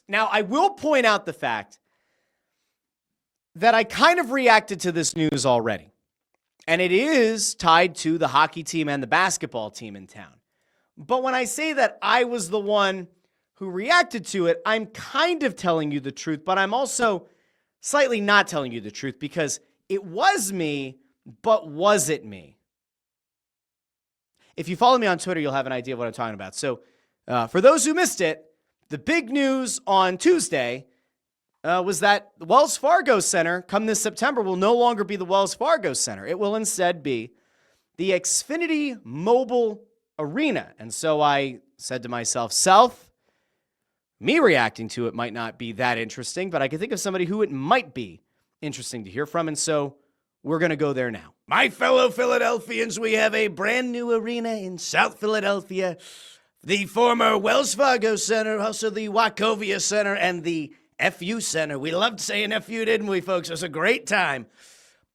Now, I will point out the fact that I kind of reacted to this news already, and it is tied to the hockey team and the basketball team in town. But when I say that I was the one who reacted to it, I'm kind of telling you the truth, but I'm also slightly not telling you the truth because it was me, but was it me? If you follow me on Twitter, you'll have an idea of what I'm talking about. So for those who missed it, the big news on Tuesday was that the Wells Fargo Center, come this September, will no longer be the Wells Fargo Center. It will instead be the Xfinity Mobile Arena. And so I said to myself, me reacting to it might not be that interesting, but I can think of somebody who it might be interesting to hear from. And so we're going to go there now. My fellow Philadelphians, we have a brand new arena in South Philadelphia. The former Wells Fargo Center, also the Wachovia Center, and the FU Center. We loved saying FU, didn't we, folks? It was a great time.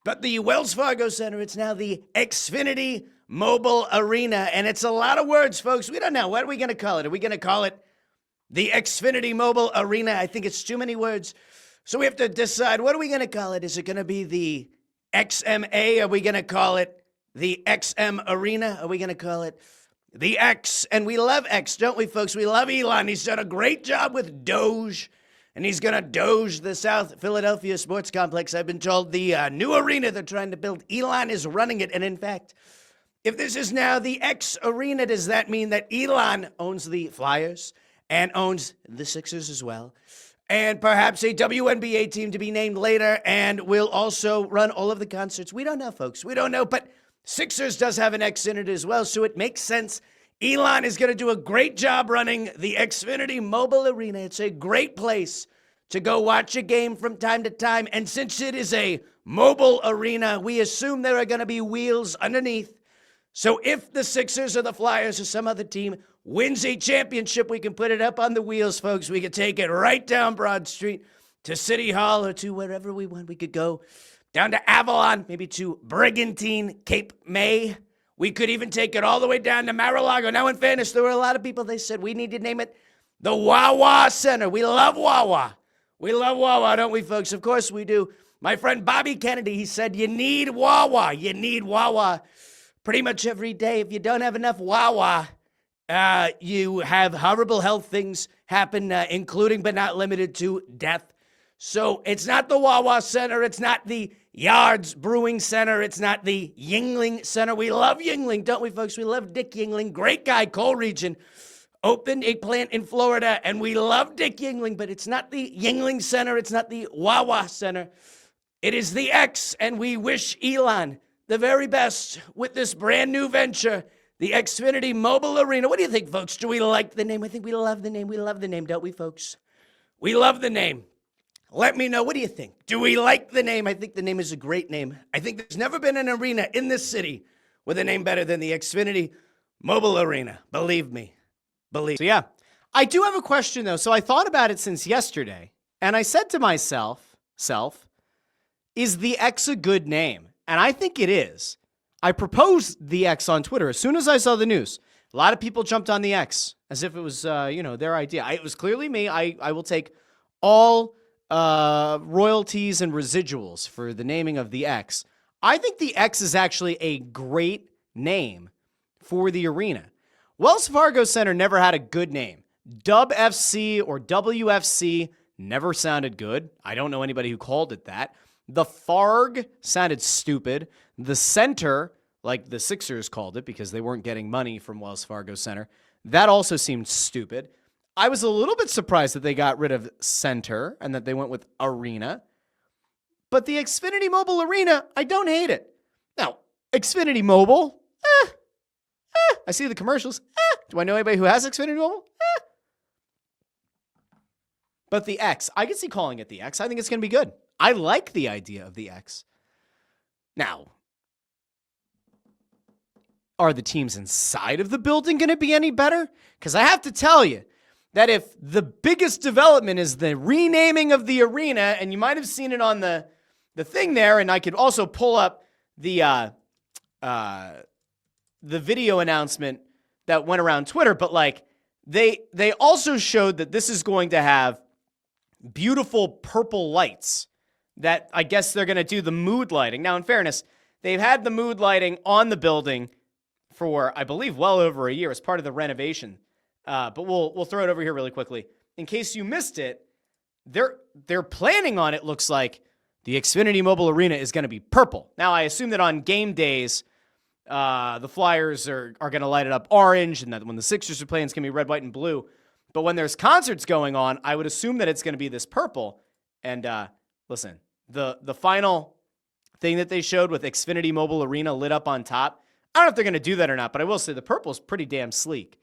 But the Wells Fargo Center, it's now the Xfinity Mobile Arena. And it's a lot of words, folks. We don't know. What are we going to call it? Are we going to call it the Xfinity Mobile Arena? I think it's too many words. So we have to decide, what are we going to call it? Is it going to be the XMA? Are we going to call it the XM Arena? Are we going to call it the X? And we love X, don't we, folks? We love Elon. He's done a great job with Doge. And he's going to Doge the South Philadelphia Sports Complex. I've been told the new arena they're trying to build, Elon is running it. And in fact, if this is now the X Arena, does that mean that Elon owns the Flyers and owns the Sixers as well? And perhaps a WNBA team to be named later and will also run all of the concerts? We don't know, folks. We don't know. But Sixers does have an X in it as well, so it makes sense. Elon is going to do a great job running the Xfinity Mobile Arena. It's a great place to go watch a game from time to time. And since it is a mobile arena, we assume there are going to be wheels underneath. So if the Sixers or the Flyers or some other team wins a championship, we can put it up on the wheels, folks. We could take it right down Broad Street to City Hall or to wherever we want. We could go down to Avalon, maybe to Brigantine, Cape May. We could even take it all the way down to Mar-a-Lago. Now, in fairness, there were a lot of people, they said, we need to name it the Wawa Center. We love Wawa. We love Wawa, don't we, folks? Of course we do. My friend Bobby Kennedy, he said, you need Wawa. You need Wawa pretty much every day. If you don't have enough Wawa, you have horrible health things happen, including but not limited to death. So it's not the Wawa Center. It's not the Yards Brewing Center. It's not the Yuengling Center. We love Yuengling, don't we, folks? We love Dick Yuengling. Great guy, Coal Region. Opened a plant in Florida, and we love Dick Yuengling, but it's not the Yuengling Center. It's not the Wawa Center. It is the X, and we wish Elon the very best with this brand new venture, the Xfinity Mobile Arena. What do you think, folks? Do we like the name? I think we love the name. We love the name, don't we, folks? We love the name. Let me know. What do you think? Do we like the name? I think the name is a great name. I think there's never been an arena in this city with a name better than the Xfinity Mobile Arena. Believe me. So yeah, I do have a question though. So I thought about it since yesterday, and I said to myself, is the X a good name? And I think it is. I proposed the X on Twitter as soon as I saw the news. A lot of people jumped on the X as if it was, their idea. It was clearly me. I will take all royalties and residuals for the naming of the X. I think the X is actually a great name for the arena. Wells Fargo Center never had a good name. Dub FC or WFC never sounded good. I don't know anybody who called it that. The Farg sounded stupid. The Center, like the Sixers called it because they weren't getting money from Wells Fargo Center, that also seemed stupid. I was a little bit surprised that they got rid of Center and that they went with Arena. But the Xfinity Mobile Arena, I don't hate it. Now, Xfinity Mobile, I see the commercials. Do I know anybody who has Xfinity Mobile? But the X, I can see calling it the X. I think it's going to be good. I like the idea of the X. Now, are the teams inside of the building going to be any better? Because I have to tell you that if the biggest development is the renaming of the arena, and you might have seen it on the thing there, and I could also pull up the video announcement that went around Twitter, but like they also showed that this is going to have beautiful purple lights that I guess they're going to do the mood lighting. Now, in fairness, they've had the mood lighting on the building for, I believe, well over a year as part of the renovation. But we'll throw it over here really quickly. In case you missed it, they're planning on it, looks like, the Xfinity Mobile Arena is going to be purple. Now, I assume that on game days, the Flyers are going to light it up orange, and that when the Sixers are playing, it's going to be red, white, and blue. But when there's concerts going on, I would assume that it's going to be this purple. And listen, the final thing that they showed with Xfinity Mobile Arena lit up on top, I don't know if they're going to do that or not, but I will say the purple is pretty damn sleek.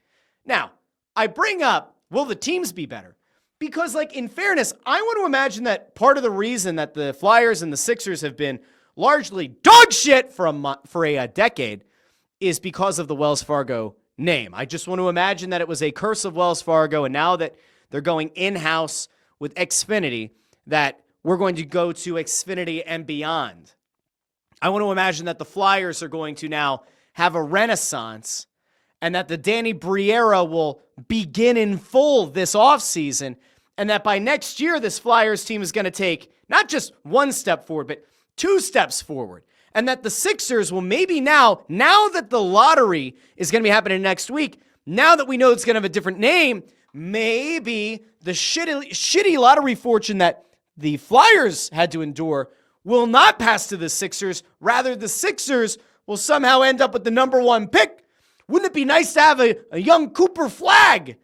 Now, I bring up, will the teams be better? Because, like, in fairness, I want to imagine that part of the reason that the Flyers and the Sixers have been largely dog shit for a decade is because of the Wells Fargo name. I just want to imagine that it was a curse of Wells Fargo, and now that they're going in-house with Xfinity, that we're going to go to Xfinity and beyond. I want to imagine that the Flyers are going to now have a renaissance, and that the Danny Briere will begin in full this offseason, and that by next year, this Flyers team is going to take not just one step forward, but 2 steps forward. And that the Sixers will maybe now that the lottery is going to be happening next week, now that we know it's going to have a different name, maybe the shitty lottery fortune that the Flyers had to endure will not pass to the Sixers. Rather, the Sixers will somehow end up with the number 1 pick. Wouldn't it be nice to have a young Cooper Flagg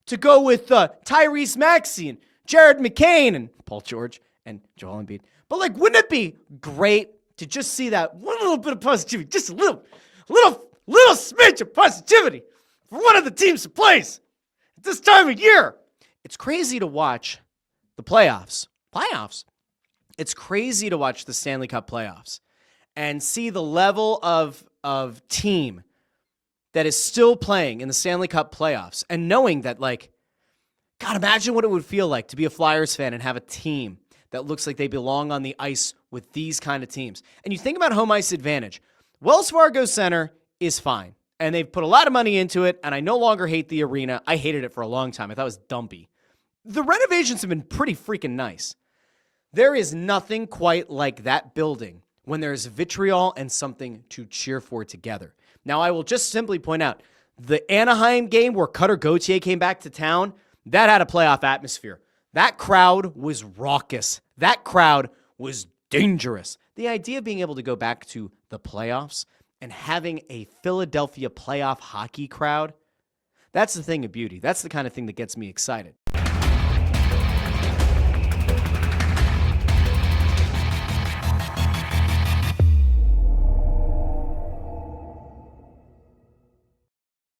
to go with Tyrese Maxey and Jared McCain and Paul George and Joel Embiid? But, like, wouldn't it be great to just see that one little bit of positivity, just a little smidge of positivity for one of the teams that plays at this time of year? It's crazy to watch the playoffs. It's crazy to watch the Stanley Cup playoffs and see the level of team that is still playing in the Stanley Cup playoffs, and knowing that, like, God, imagine what it would feel like to be a Flyers fan and have a team that looks like they belong on the ice with these kind of teams. And you think about home ice advantage. Wells Fargo Center is fine, and they've put a lot of money into it, and I no longer hate the arena. I hated it for a long time. I thought it was dumpy. The renovations have been pretty freaking nice. There is nothing quite like that building when there's vitriol and something to cheer for together. Now, I will just simply point out, the Anaheim game where Cutter Gauthier came back to town, that had a playoff atmosphere. That crowd was raucous. That crowd was dangerous. The idea of being able to go back to the playoffs and having a Philadelphia playoff hockey crowd, that's the thing of beauty. That's the kind of thing that gets me excited.